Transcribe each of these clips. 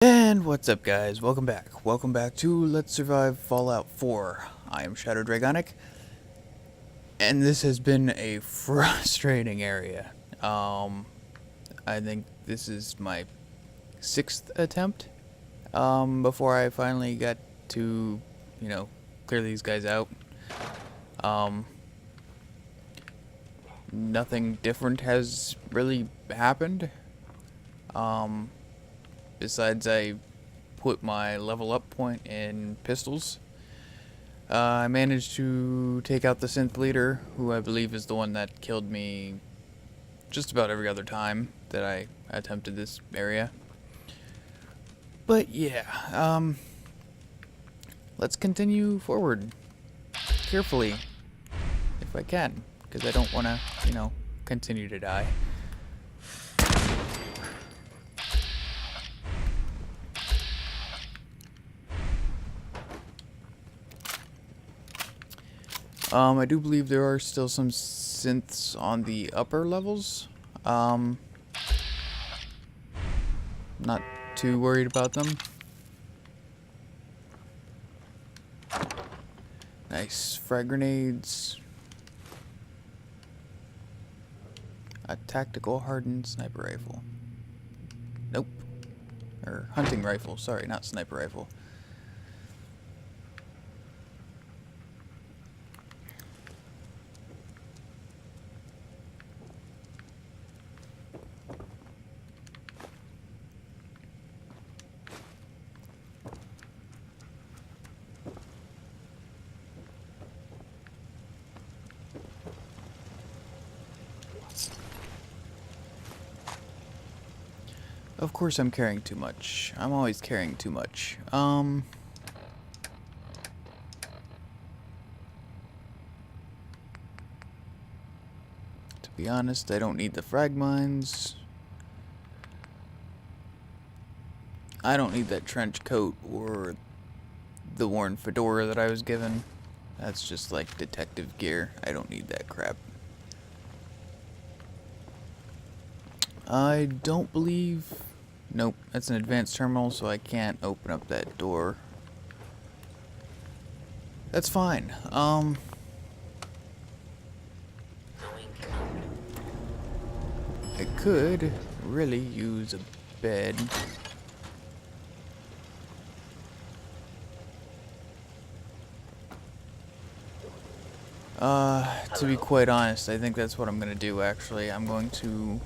And what's up, guys? Welcome back. Welcome back to Let's Survive Fallout 4. I am ShadowDragonic, and this has been a frustrating area. I think this is my 6th attempt, before I finally got to, clear these guys out. Nothing different has really happened. Besides I put my level up point in pistols. I managed to take out the synth leader, who I believe is the one that killed me just about every other time that I attempted this area. But yeah, let's continue forward carefully, if I can, because I don't want to, continue to die. I do believe there are still some synths on the upper levels. Not too worried about them. Nice frag grenades. A tactical hardened sniper rifle. Nope. Or hunting rifle, sorry, not sniper rifle. Of course I'm carrying too much. I'm always carrying too much. To be honest, I don't need the frag mines. I don't need that trench coat or the worn fedora that I was given. That's just like detective gear. I don't need that crap. I don't believe... Nope, that's an advanced terminal, so I can't open up that door. That's fine. I could really use a bed. To be quite honest, I think that's what I'm gonna do, actually. I'm going to...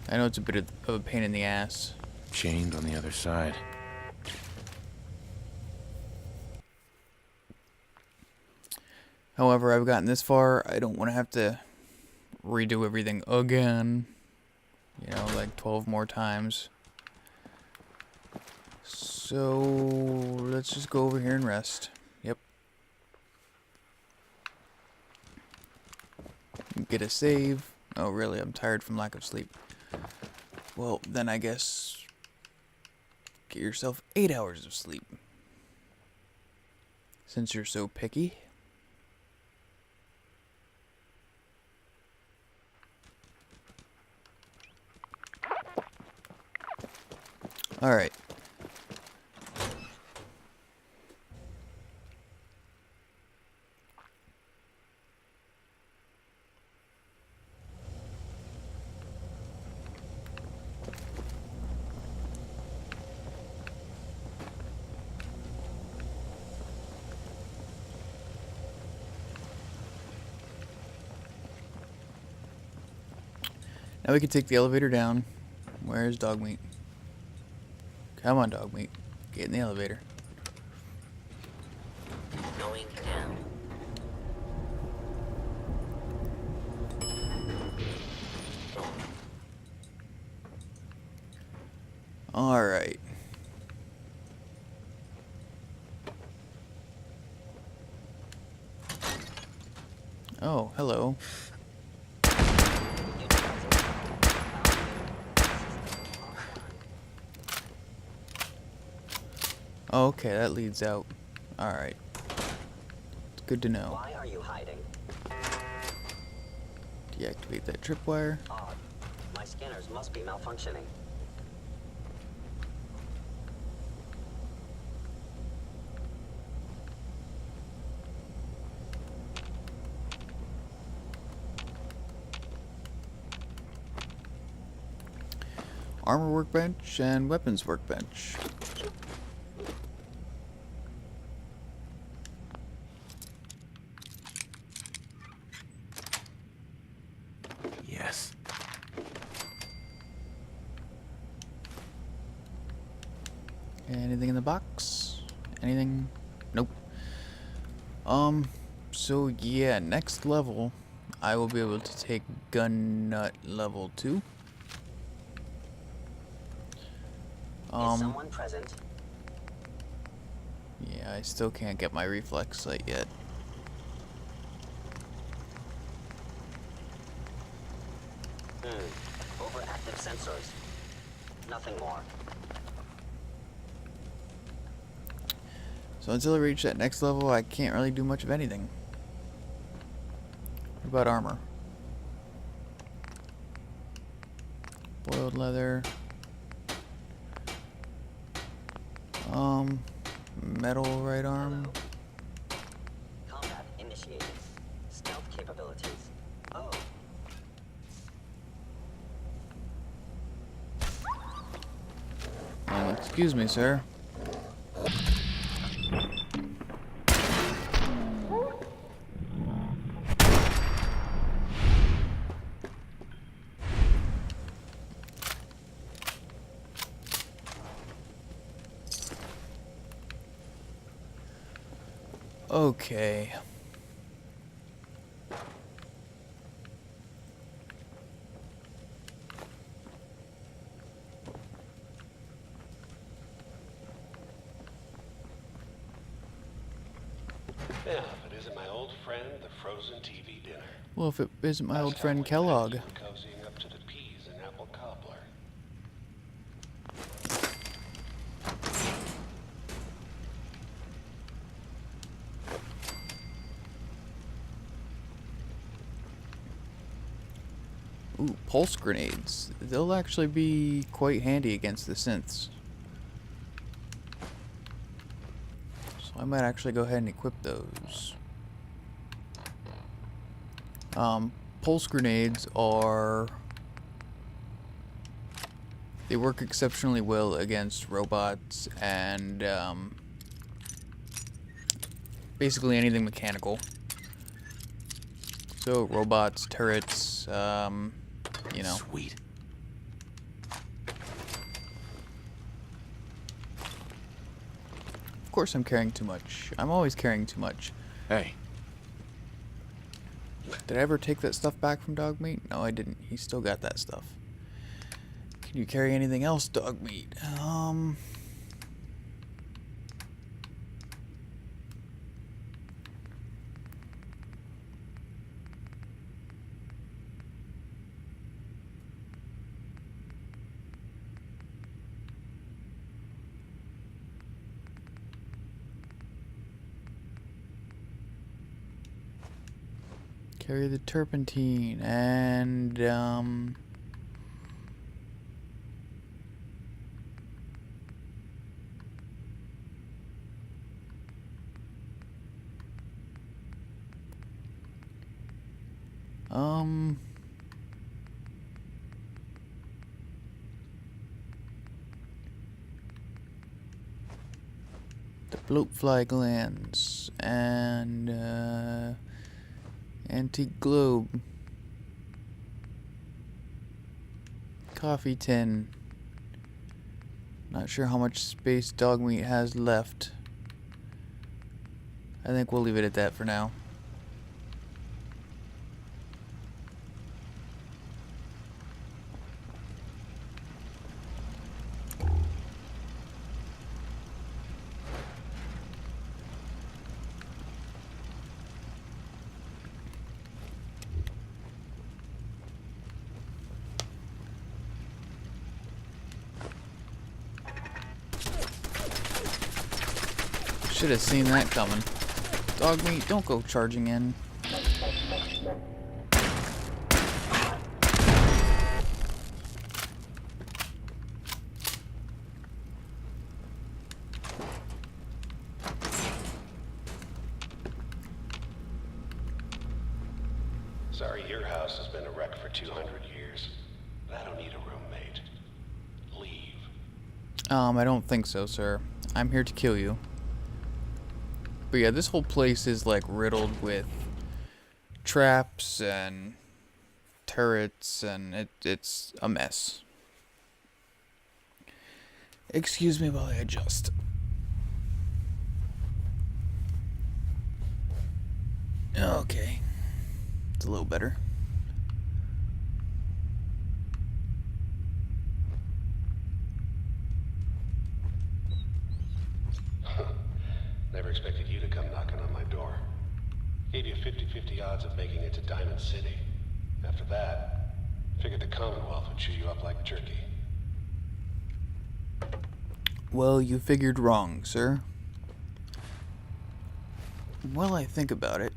I know it's a bit of a pain in the ass. Chained on the other side. However, I've gotten this far, I don't want to have to redo everything again. Like 12 more times. So, let's just go over here and rest. Yep. Get a save. Oh, really? I'm tired from lack of sleep. Well, then I guess get yourself 8 hours of sleep. Since you're so picky. Alright. Now we can take the elevator down. Where's dog meat? Come on, dog meat. Get in the elevator. Going down. Alright. Oh, hello. Okay, that leads out. Alright. It's good to know. Why are you hiding? Deactivate that tripwire. Odd. My My scanners must be malfunctioning. Armor workbench and weapons workbench. Yes. Anything in the box? Anything? Nope. So yeah, next level, I will be able to take gun nut level 2. Is someone present? Yeah, I still can't get my reflex sight yet. Overactive sensors. Nothing more. So until I reach that next level, I can't really do much of anything. What about armor? Boiled leather. Metal right arm. Combat initiated. Stealth capabilities. Oh. Excuse me, sir. Okay. Yeah, if it isn't my old friend, the frozen TV dinner. Well, if it isn't my old Last friend time we Kellogg. met, you were cozying up to the peas and apple cobbler. Ooh, pulse grenades. They'll actually be quite handy against the synths. So I might actually go ahead and equip those. Pulse grenades are... They work exceptionally well against robots and basically anything mechanical. So robots, turrets, you know. Sweet. Of course I'm carrying too much. I'm always carrying too much. Hey, Did I ever take that stuff back from dog meat? No, I didn't. He still got that stuff. Can you carry anything else, dog meat? Carry the turpentine and the bloatfly glands and antique globe, coffee tin. Not sure how much space dog meat has left. I think we'll leave it at that for now. Should have seen that coming. Dog meat, don't go charging in. Sorry your house has been a wreck for 200 years. But I don't need a roommate. Leave. I don't think so, sir. I'm here to kill you. But yeah, this whole place is like riddled with traps and turrets, and it's a mess. Excuse me while I adjust. Okay. It's a little better. Never expected you to come knocking on my door. Gave you 50-50 odds of making it to Diamond City. After that, figured the Commonwealth would chew you up like jerky. Well, you figured wrong, sir. Well, I think about it.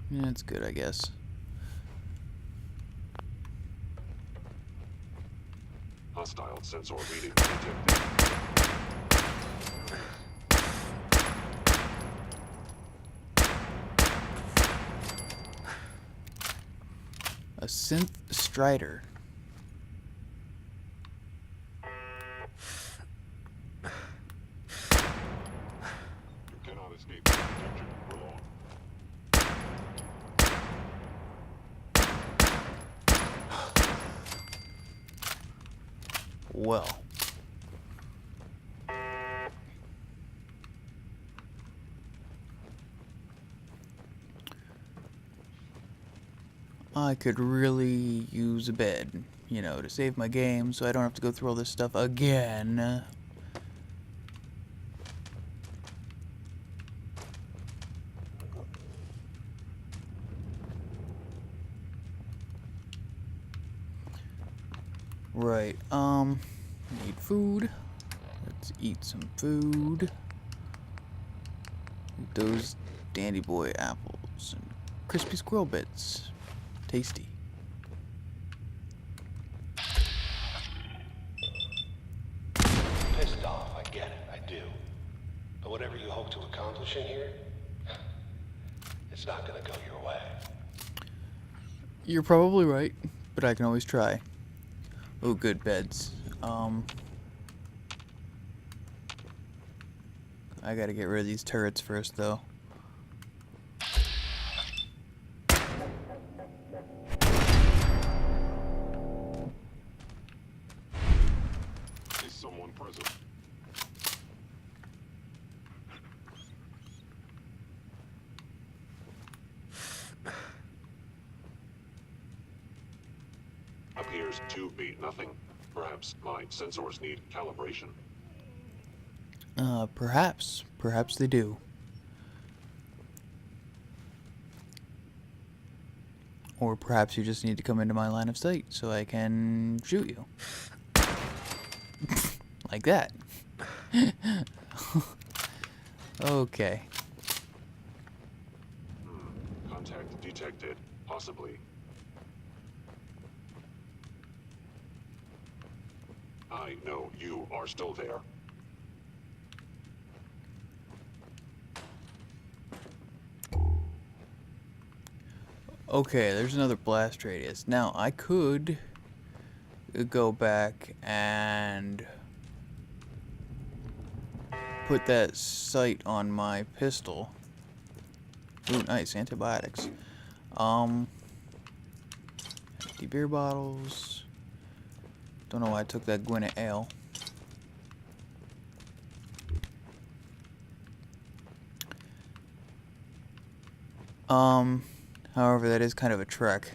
Yeah, it's good, I guess. Hostile sensor reading detected. A synth strider. You cannot escape detection for long. Well. I could really use a bed, you know, to save my game so I don't have to go through all this stuff again. Right, need food. Let's eat some food. Eat those Dandy Boy apples and crispy squirrel bits. Tasty. Pissed off, I get it, I do. But whatever you hope to accomplish in here, it's not gonna go your way. You're probably right, but I can always try. Oh, good beds. I gotta get rid of these turrets first, though. Is someone present? Appears to be nothing. Perhaps my sensors need calibration. Perhaps. Perhaps they do. Or perhaps you just need to come into my line of sight so I can shoot you. Like that. Okay. Contact detected. Possibly. I know you are still there. Okay, there's another blast radius. Now, I could go back and put that sight on my pistol. Ooh, nice, antibiotics. Empty beer bottles. Don't know why I took that Gwinnett ale. However, that is kind of a trek.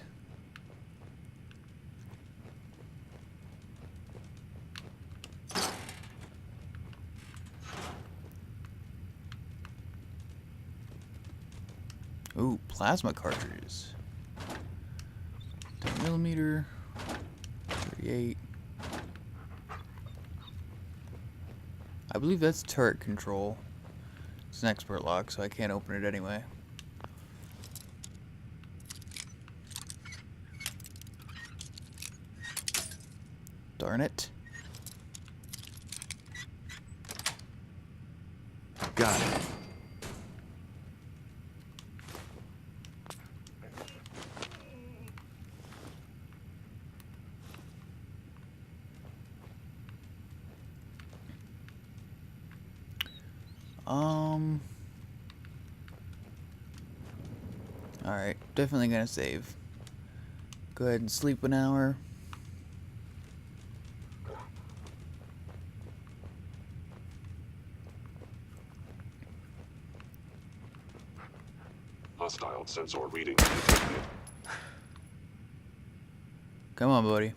Ooh, plasma cartridges. 10mm, 38. I believe that's turret control. It's an expert lock, so I can't open it anyway. Darn it. Got it. Alright, definitely gonna save. Go ahead and sleep an hour. Hostile sensor reading. Come on, buddy.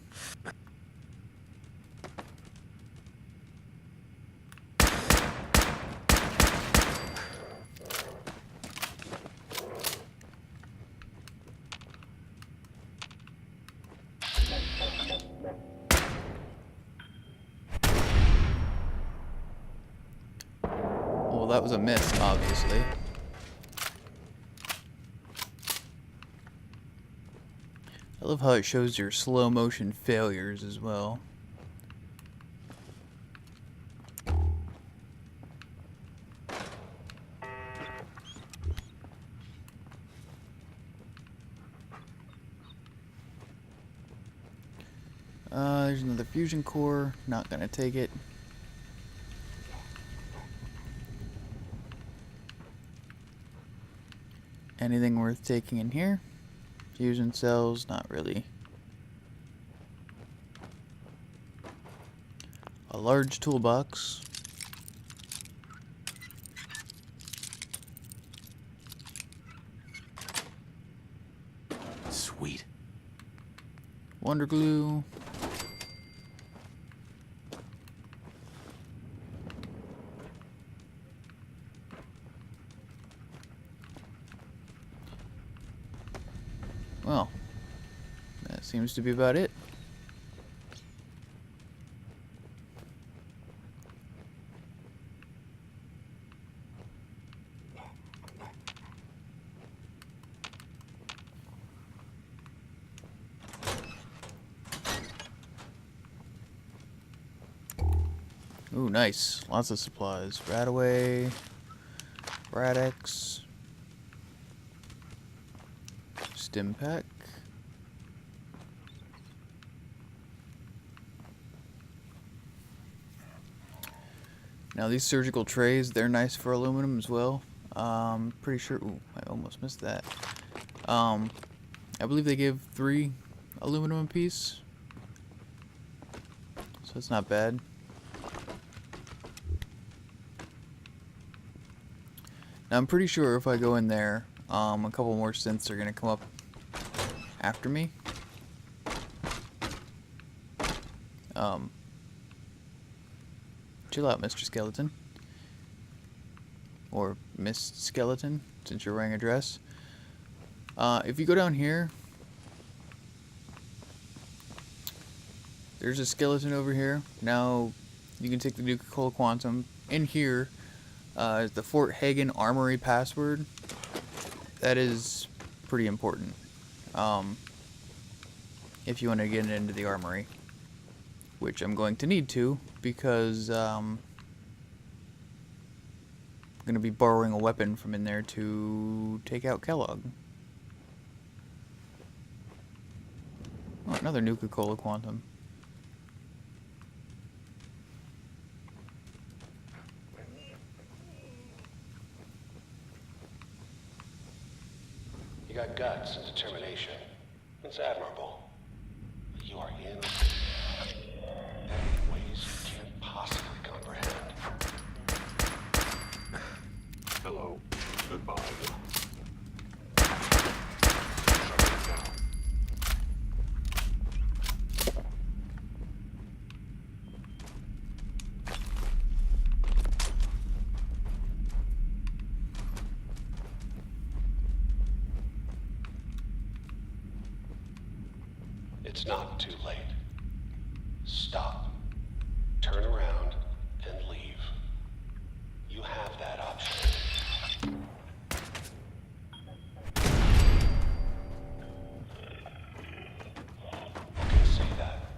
Well, that was a miss, obviously. I love how it shows your slow motion failures as well. There's another fusion core. Not gonna take it. Anything worth taking in here? Fusion cells, not really. A large toolbox. Sweet. Wonder glue. Well, that seems to be about it. Ooh, nice. Lots of supplies. Radaway, Radex, Stim pack. Now these surgical trays, they're nice for aluminum as well. Pretty sure. Ooh, I almost missed that. I believe they give 3 aluminum a piece, so it's not bad. Now I'm pretty sure if I go in there, a couple more synths are gonna come up after me. Chill out, Mr. Skeleton. Or Miss Skeleton, since you're wearing a dress. If you go down here, there's a skeleton over here. Now, you can take the Nuka-Cola Quantum. In here is the Fort Hagen Armory password. That is pretty important. If you want to get into the armory. Which I'm going to need to, because I'm going to be borrowing a weapon from in there to take out Kellogg. Oh, another Nuka-Cola Quantum. You got guts and determination. It's admirable. You are in ways you can't possibly comprehend. Hello. Goodbye. Shut it down. It's not too late. Stop. Turn around and leave. You have that option. I can say that.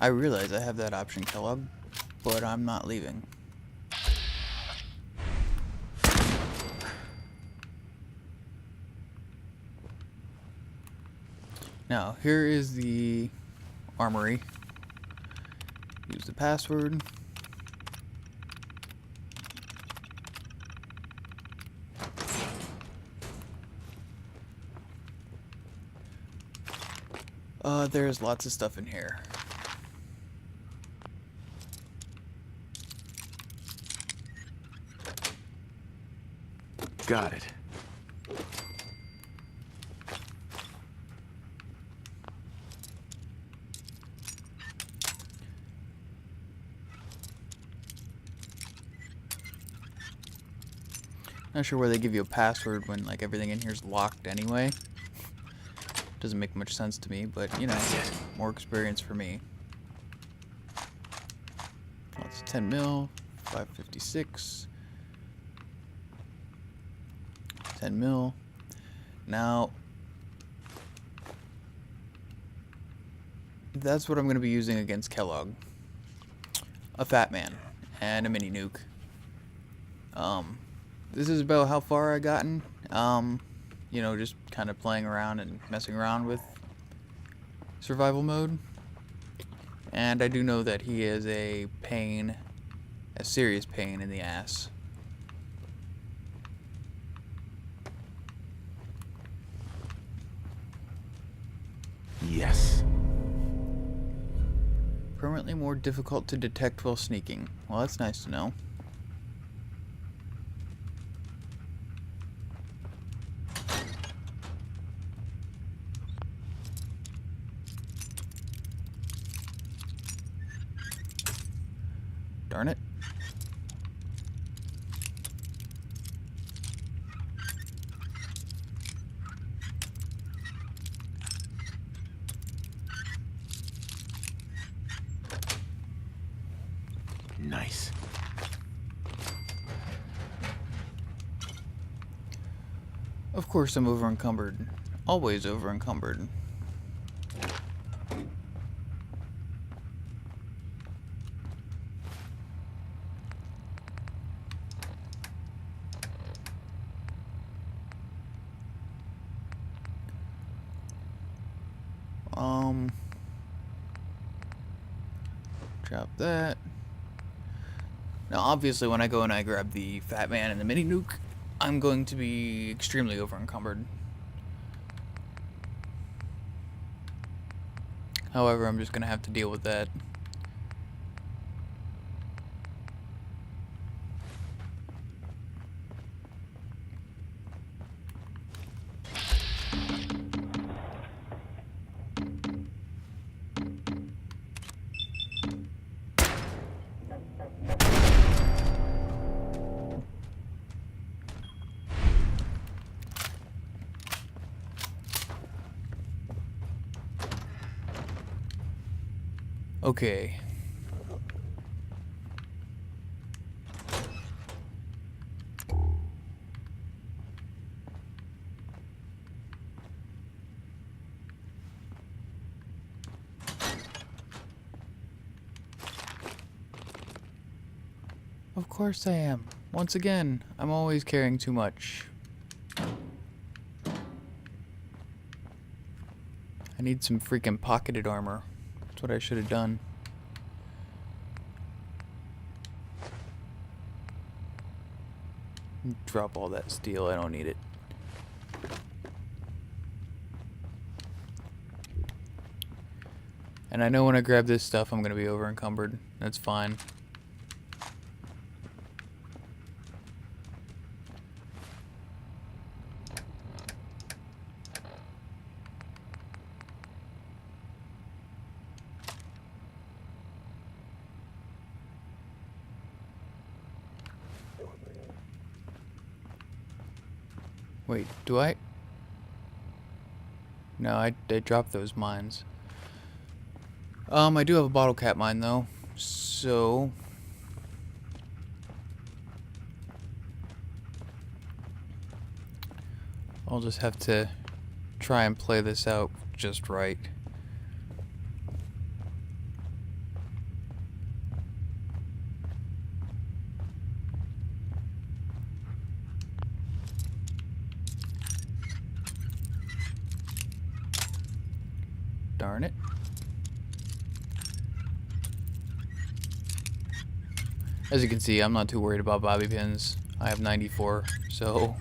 I realize I have that option, Kellogg, but I'm not leaving. Now, here is the armory. Use the password. There's lots of stuff in here. Got it. Not sure why they give you a password when like everything in here is locked anyway. Doesn't make much sense to me, but you know, more experience for me. That's 10 mil, 556, 10 mil. Now, that's what I'm going to be using against Kellogg. A fat man and a mini nuke. This is about how far I gotten. You know, just kind of playing around and messing around with survival mode. And I do know that he is a pain, a serious pain in the ass. Yes. Permanently more difficult to detect while sneaking. Well, that's nice to know. Darn it. Nice. Of course I'm over encumbered. Always over encumbered. Drop that. Now, obviously, when I go and I grab the Fat Man and the mini nuke, I'm going to be extremely over encumbered. However, I'm just going to have to deal with that. Okay. Of course I am. Once again, I'm always carrying too much. I need some freaking pocketed armor. That's what I should have done. Drop all that steel, I don't need it. And I know when I grab this stuff I'm gonna be over encumbered. That's fine. Wait, do I? No, I dropped those mines. I do have a bottle cap mine though, so I'll just have to try and play this out just right. Darn it. As you can see, I'm not too worried about bobby pins. I have 94, so...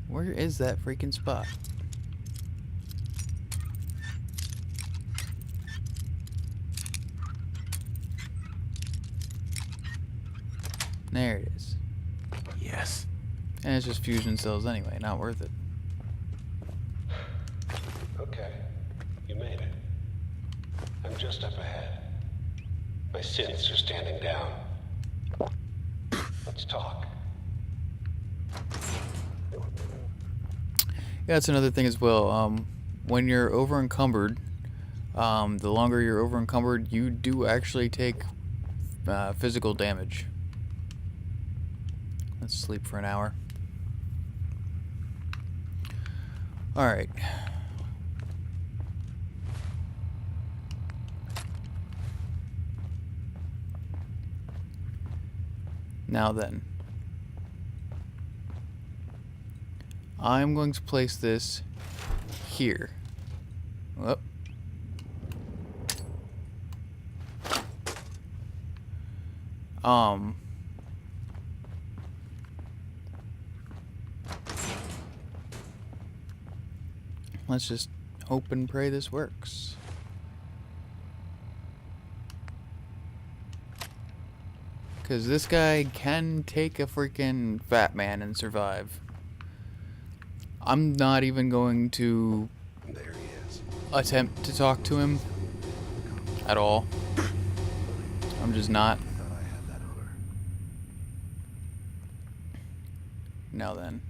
Where is that freaking spot? There it is. Yes. And it's just fusion cells anyway, not worth it. Okay, you made it. I'm just up ahead. My synths are standing down. Let's talk. Yeah, that's another thing as well. When you're over encumbered, the longer you're over encumbered, you do actually take physical damage. Let's sleep for an hour. Alright. Now then. I'm going to place this here. Whoop. Let's just hope and pray this works. Because this guy can take a freaking fat man and survive. I'm not even going to There he is. attempt to talk to him at all. I'm just not. Thought I had that order. Now then.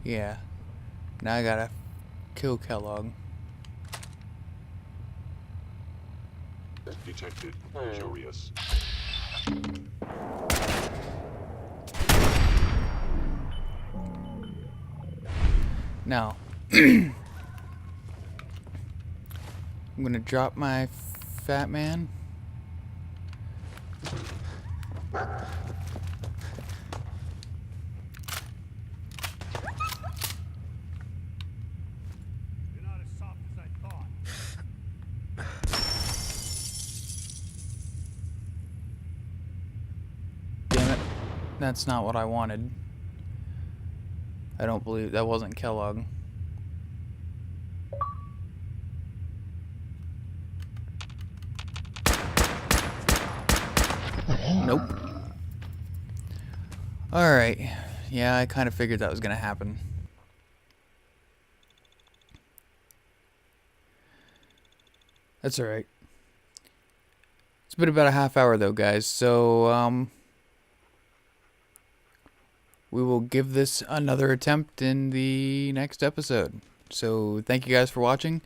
Yeah. Now I gotta kill Kellogg. Detected. Curious. Now, I'm gonna drop my fat man. You're not as soft as I thought. Damn it. That's not what I wanted. I don't believe that wasn't Kellogg. Nope. Alright. Yeah, I kind of figured that was going to happen. That's alright. It's been about a half hour though, guys. So, we will give this another attempt in the next episode. So, thank you guys for watching.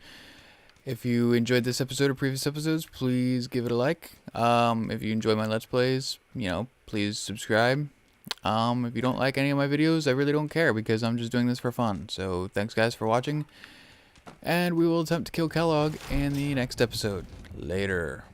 If you enjoyed this episode or previous episodes, please give it a like. If you enjoy my Let's Plays, please subscribe. If you don't like any of my videos, I really don't care because I'm just doing this for fun. So, thanks guys for watching. And we will attempt to kill Kellogg in the next episode. Later.